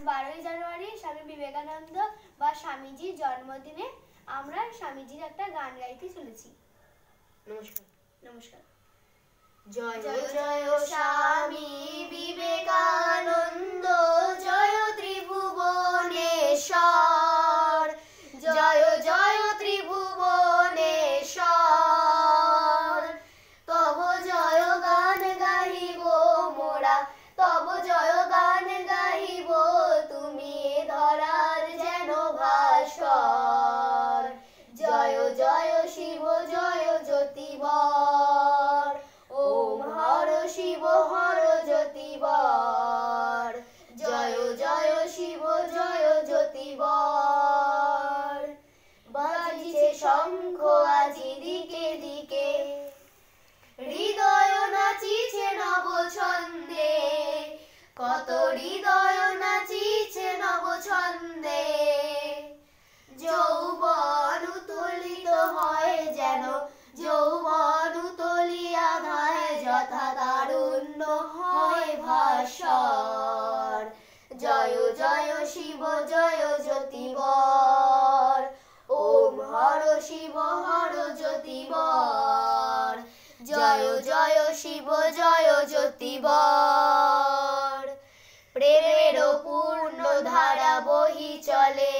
12ই জানুয়ারি স্বামী বিবেকানন্দ বা স্বামীজির জন্মদিনে আমরা স্বামীজির একটা গান গাইতে চলেছি। নমস্কার। নমস্কার। জয় জয় স্বামী বিবেকানন্দ, জয় ত্রিভুবনেশ্বর, জয় জয় ত্রিভুবনেশ্বর। তব জয় গান গাহিব মোরা, তব জয় গান গাহিব, তুমি এ ধরার যেন ভাস্কর। জয় জয় শিব জয় জ্যোতিবর, ওম হর শিব হর জ্যোতিবর, জয় জয় শিব জয় জ্যোতিবর। বাজিছে শঙ্খ আজি দিকে দিকে, হৃদয় নাচিছে নব ছন্দে, কত হৃদয় নাচিছে নব ছন্দে। যৌবন উত্তোলিত হয় যেন, যৌবন উত্তোলিয়া ধায়, যথা তারুণ্য হয় ভাস্বর। জয় জয় শিব জয় জ্যোতিবর, ওম হর শিব হর জ্যোতিবর, জয় জয় শিব জয় জ্যোতিবর। প্রেমের পূর্ণ ধারা বহি চলে,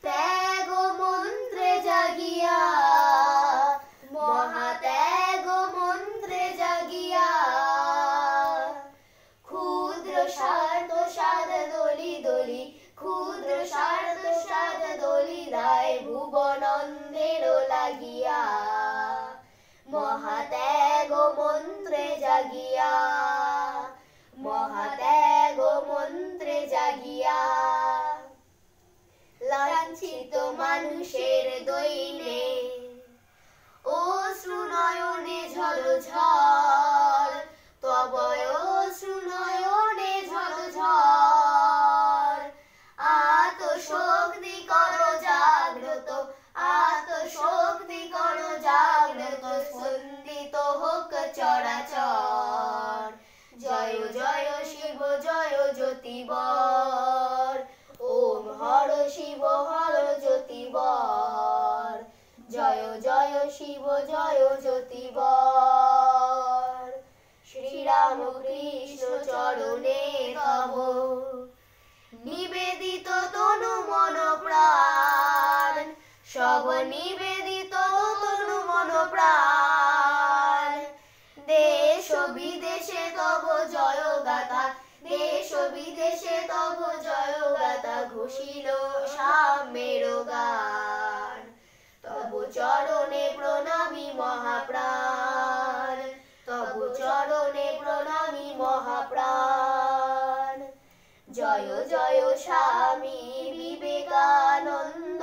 ত্যাগ মন্ত্রে জাগিয়া, মহাত্যাগ মন্ত্রে জাগিয়া। ক্ষুদ্র স্বার্থ সাধ দলি দলি, ক্ষুদ্র স্বার্থ সাধ দলি দায়, ভুবনন্দের লাগিয়া। মহাত্যাগ মন্ত্রে জাগিয়া, মহাত্যাগ মন্ত্রে জাগিয়া। লাঞ্ছিত মানুষের দৈনে, অশ্রু নয়নে ঝর ঝর, তব অশ্রু নয়নে ঝর ঝর। আত্মশক্তি কর জাগ্রত, আত্মশক্তি কর জাগ্রত, স্পন্দিত হোক চরাচর। জয় জয় শিব জয় জ্যোতিবর, ওম হর শিব হর জ্যোতিবর, জয় জয় শিব জয় জ্যোতিবর। শ্রীরাম কৃষ্ণ চরণে তব নিবেদিত তনু মন প্রাণ, সব নিবেদিত তনু মন প্রাণ। দেশ বিদেশে তব জয় গাথা, দেশ বিদেশে তব জয় গাথা, ঘোষিল সাম্যের গান। তব চরণে প্রণামী মহাপ্রাণ, তব চরণে প্রণামী মহাপ্রাণ। জয় জয় স্বামী বিবেকানন্দ,